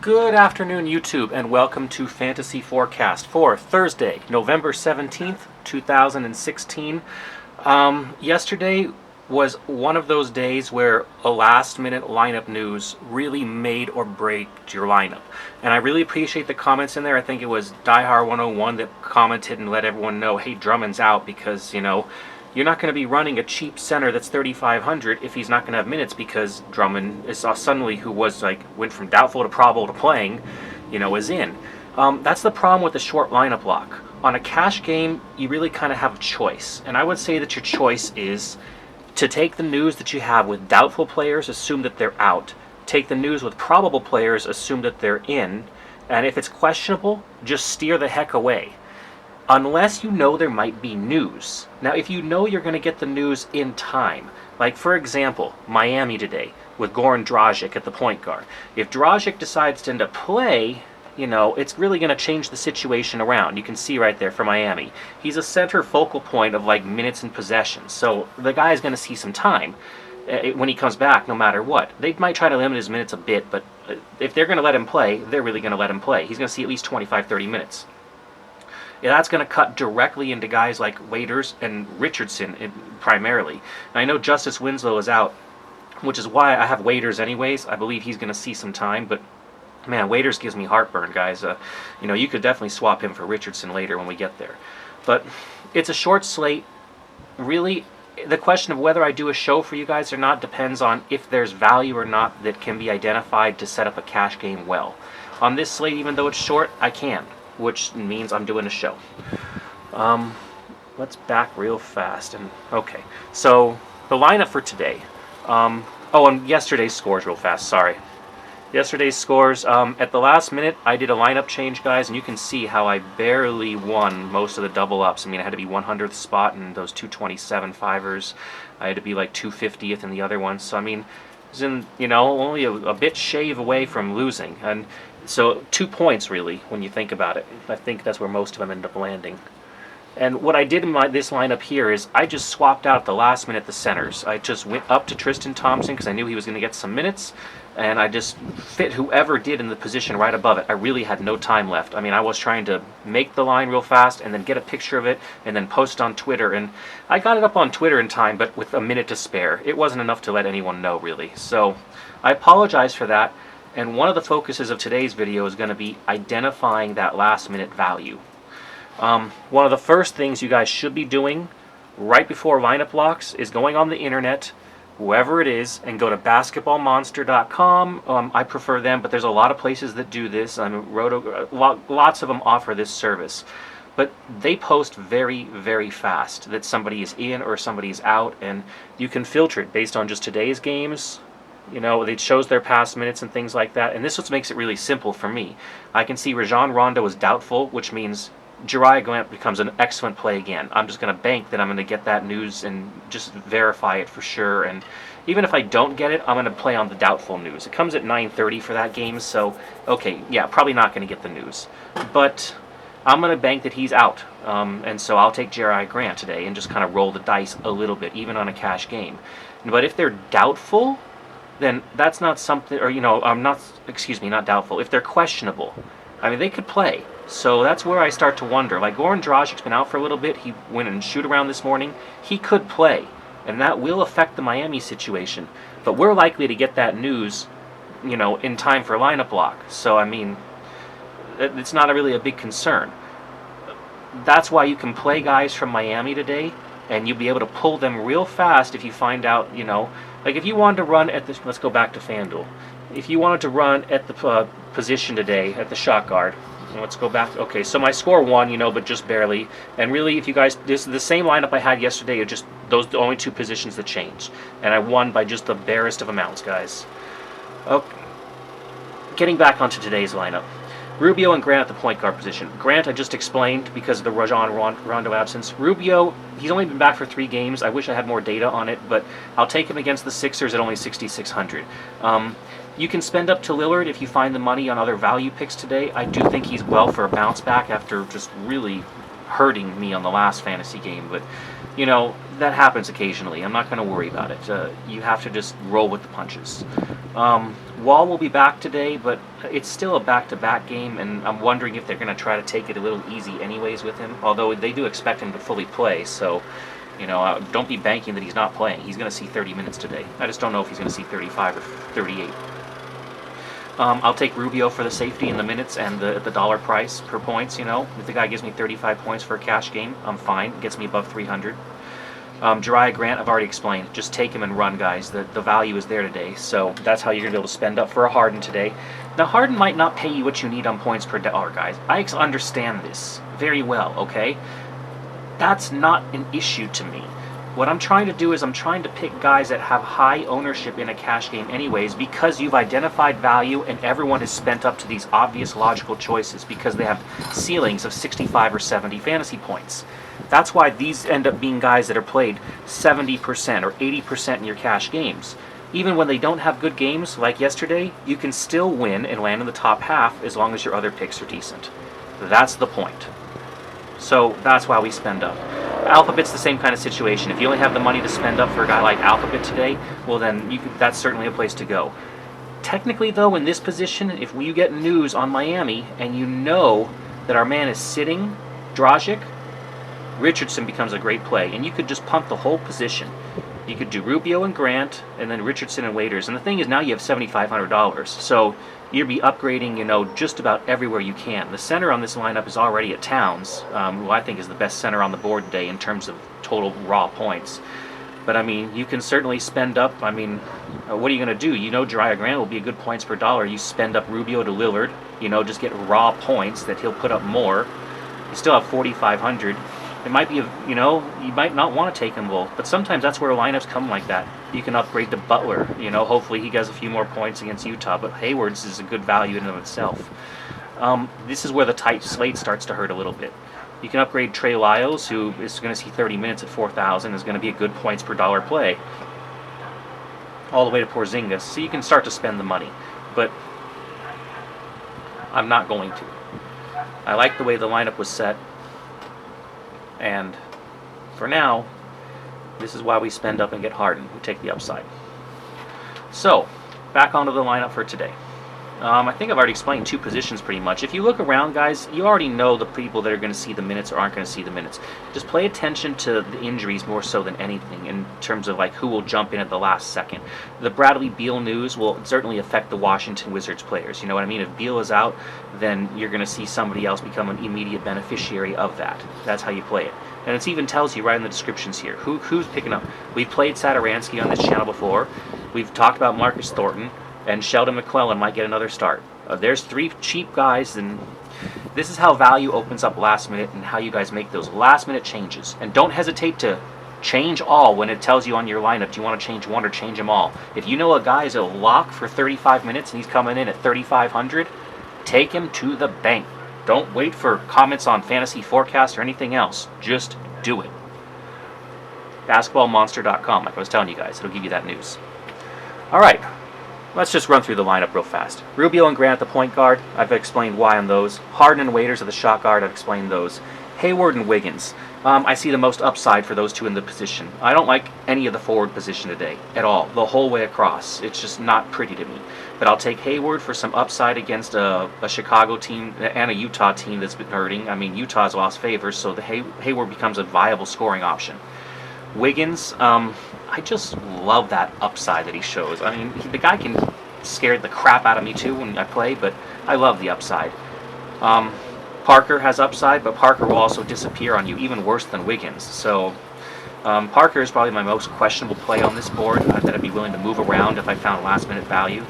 Good afternoon, YouTube, and welcome to Fantasy Forecast for Thursday, November 17th, 2016. Yesterday was one of those days where a last-minute lineup news really made or break your lineup. And I really appreciate the comments in there. I think it was DieHard101 that commented and let everyone know, hey, Drummond's out because, you're not going to be running a cheap center that's 3,500 if he's not going to have minutes, because Drummond is suddenly, who was went from doubtful to probable to playing, is in. That's the problem with the short lineup lock. On a cash game, you really kind of have a choice, and I would say that your choice is to take the news that you have with doubtful players, assume that they're out. Take the news with probable players, assume that they're in, and if it's questionable, just steer the heck away. Unless you know there might be news. Now, if you know you're going to get the news in time, like for example, Miami today with Goran Dragic at the point guard. If Dragic decides to end up play, it's really going to change the situation around. You can see right there for Miami. He's a center focal point of minutes and possessions. So the guy is going to see some time when he comes back, no matter what. They might try to limit his minutes a bit, but if they're going to let him play, they're really going to let him play. He's going to see at least 25, 30 minutes. Yeah, that's going to cut directly into guys like Waiters and Richardson primarily. And I know Justice Winslow is out, which is why I have Waiters anyways. I believe he's going to see some time, but man, Waiters gives me heartburn, guys. You could definitely swap him for Richardson later when we get there. But it's a short slate. Really, the question of whether I do a show for you guys or not depends on if there's value or not that can be identified to set up a cash game well. On this slate, even though it's short, I can, which means I'm doing a show. Let's back real fast. Okay, so the lineup for today. And yesterday's scores real fast, sorry. Yesterday's scores, at the last minute, I did a lineup change, guys, and you can see how I barely won most of the double-ups. I mean, I had to be 100th spot in those 227 fivers. I had to be 250th in the other ones. So, I mean, it was in, only a bit shave away from losing. And so 2 points, really, when you think about it. I think that's where most of them end up landing. And what I did in this lineup here is I just swapped out at the last minute the centers. I just went up to Tristan Thompson because I knew he was going to get some minutes, and I just fit whoever did in the position right above it. I really had no time left. I mean, I was trying to make the line real fast and then get a picture of it and then post on Twitter. And I got it up on Twitter in time, but with a minute to spare. It wasn't enough to let anyone know, really. So I apologize for that. And one of the focuses of today's video is going to be identifying that last minute value. One of the first things you guys should be doing right before lineup locks is going on the internet, whoever it is, and go to basketballmonster.com. I prefer them, but there's a lot of places that do this. Lots of them offer this service. But they post very, very fast that somebody is in or somebody's out, and you can filter it based on just today's games. It shows their past minutes and things like that. And this is what makes it really simple for me. I can see Rajon Rondo is doubtful, which means Jeriah Grant becomes an excellent play again. I'm just going to bank that I'm going to get that news and just verify it for sure. And even if I don't get it, I'm going to play on the doubtful news. It comes at 9:30 for that game, so okay, yeah, probably not going to get the news. But I'm going to bank that he's out. And so I'll take Jeriah Grant today and just kind of roll the dice a little bit, even on a cash game. But if they're doubtful, then that's not something, or not doubtful. If they're questionable, I mean, they could play. So that's where I start to wonder. Like Goran Dragic's been out for a little bit. He went and shoot around this morning. He could play, and that will affect the Miami situation. But we're likely to get that news, in time for lineup lock. So I mean, it's not really a big concern. That's why you can play guys from Miami today, and you'll be able to pull them real fast if you find out, like if you wanted to run at this, let's go back to FanDuel. If you wanted to run at the position today, at the shot guard, let's go back. Okay, so my score won, but just barely. And really, if you guys, this is the same lineup I had yesterday. It just those the only two positions that changed, and I won by just the barest of amounts, guys. Okay, getting back onto today's lineup. Rubio and Grant at the point guard position. Grant, I just explained because of the Rajon Rondo absence. Rubio, he's only been back for 3 games. I wish I had more data on it, but I'll take him against the Sixers at only 6,600. You can spend up to Lillard if you find the money on other value picks today. I do think he's well for a bounce back after just really hurting me on the last fantasy game, but you know, that happens occasionally. I'm not going to worry about it. You have to just roll with the punches. Wall will be back today, but it's still a back-to-back game, and I'm wondering if they're going to try to take it a little easy anyways with him, although they do expect him to fully play, so you know, don't be banking that he's not playing. He's going to see 30 minutes today. I just don't know if he's going to see 35 or 38. I'll take Rubio for the safety in the minutes and the dollar price per points, you know. If the guy gives me 35 points for a cash game, I'm fine. Gets me above 300. Jariah Grant, I've already explained. Just take him and run, guys. The value is there today, so that's how you're going to be able to spend up for a Harden today. Now, Harden might not pay you what you need on points per dollar, guys. I understand this very well, okay? That's not an issue to me. What I'm trying to do is I'm trying to pick guys that have high ownership in a cash game anyways, because you've identified value and everyone has spent up to these obvious logical choices because they have ceilings of 65 or 70 fantasy points. That's why these end up being guys that are played 70% or 80% in your cash games. Even when they don't have good games like yesterday, you can still win and land in the top half as long as your other picks are decent. That's the point. So that's why we spend up. Alphabet's the same kind of situation. If you only have the money to spend up for a guy like Alphabet today, well then that's certainly a place to go. Technically though, in this position, if you get news on Miami and you know that our man is sitting Dragic, Richardson becomes a great play, and you could just punt the whole position. You could do Rubio and Grant, and then Richardson and Waiters. And the thing is, now you have $7,500, so you'll be upgrading, you know, just about everywhere you can. The center on this lineup is already at Towns, who I think is the best center on the board today in terms of total raw points. But I mean, you can certainly spend up. I mean, what are you going to do? You know, Jariah Grant will be a good points per dollar. You spend up Rubio to Lillard, you know, just get raw points that he'll put up more. You still have 4,500. It might be, you know, you might not want to take him both, but sometimes that's where lineups come like that. You can upgrade to Butler, you know, hopefully he gets a few more points against Utah, but Hayward's is a good value in and of itself. This is where the tight slate starts to hurt a little bit. You can upgrade Trey Lyles, who is going to see 30 minutes at 4,000, is going to be a good points per dollar play, all the way to Porzingis, so you can start to spend the money, but I'm not going to. I like the way the lineup was set. And for now, this is why we spend up and get Harden. We take the upside. So, back onto the lineup for today. I think I've already explained two positions pretty much. If you look around, guys, you already know the people that are going to see the minutes or aren't going to see the minutes. Just pay attention to the injuries more so than anything in terms of like who will jump in at the last second. The Bradley Beal news will certainly affect the Washington Wizards players. You know what I mean? If Beal is out, then you're going to see somebody else become an immediate beneficiary of that. That's how you play it. And it even tells you right in the descriptions here who's picking up. We've played Satoransky on this channel before. We've talked about Marcus Thornton. And Sheldon McClellan might get another start. There's three cheap guys, and this is how value opens up last minute and how you guys make those last minute changes. And don't hesitate to change all when it tells you on your lineup, do you want to change one or change them all? If you know a guy is a lock for 35 minutes and he's coming in at 3,500, take him to the bank. Don't wait for comments on Fantasy Forecast or anything else. Just do it. BasketballMonster.com, like I was telling you guys. It'll give you that news. All right. Let's just run through the lineup real fast. Rubio and Grant at the point guard. I've explained why on those. Harden and Waiters at the shot guard. I've explained those. Hayward and Wiggins. I see the most upside for those two in the position. I don't like any of the forward position today at all, the whole way across. It's just not pretty to me. But I'll take Hayward for some upside against a Chicago team and a Utah team that's been hurting. I mean, Utah's lost favors, so the Hayward becomes a viable scoring option. Wiggins, I just love that upside that he shows. I mean, the guy can scare the crap out of me too when I play, but I love the upside. Parker has upside, but Parker will also disappear on you even worse than Wiggins. So Parker is probably my most questionable play on this board that I'd be willing to move around if I found last minute value.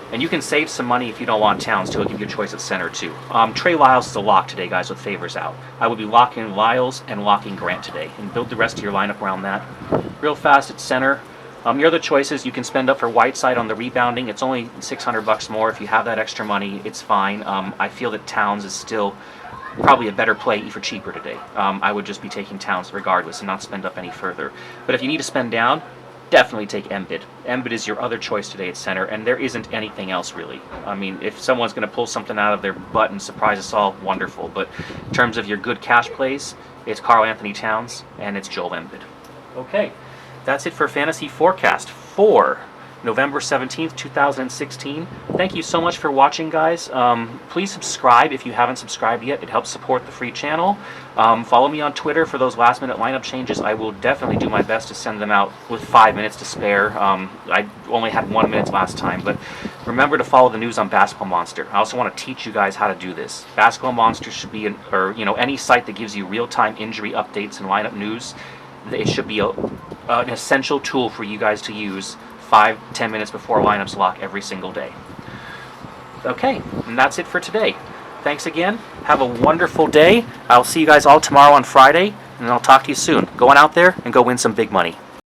And you can save some money if you don't want Towns too. I'll give you a choice at center too. Trey Lyles is a lock today, guys, with favors out. I would be locking Lyles and locking Grant today and build the rest of your lineup around that. Real fast at center. Your other choices, you can spend up for Whiteside on the rebounding. It's only $600 more. If you have that extra money, it's fine. I feel that Towns is still probably a better play for cheaper today. I would just be taking Towns regardless and not spend up any further. But if you need to spend down, definitely take Embiid. Embiid is your other choice today at center, and there isn't anything else really. I mean, if someone's going to pull something out of their butt and surprise us all, wonderful. But in terms of your good cash plays, it's Karl Anthony Towns and it's Joel Embiid. Okay, that's it for Fantasy Forecast for November 17th, 2016. Thank you so much for watching, guys. Please subscribe if you haven't subscribed yet. It helps support the free channel. Follow me on Twitter for those last-minute lineup changes. I will definitely do my best to send them out with 5 minutes to spare. I only had 1 minute last time, but remember to follow the news on Basketball Monster. I also want to teach you guys how to do this. Basketball Monster should be, any site that gives you real-time injury updates and lineup news. It should be an essential tool for you guys to use 5-10 minutes before lineups lock every single day. Okay, and that's it for today. Thanks again. Have a wonderful day. I'll see you guys all tomorrow on Friday, and I'll talk to you soon. Go on out there and go win some big money.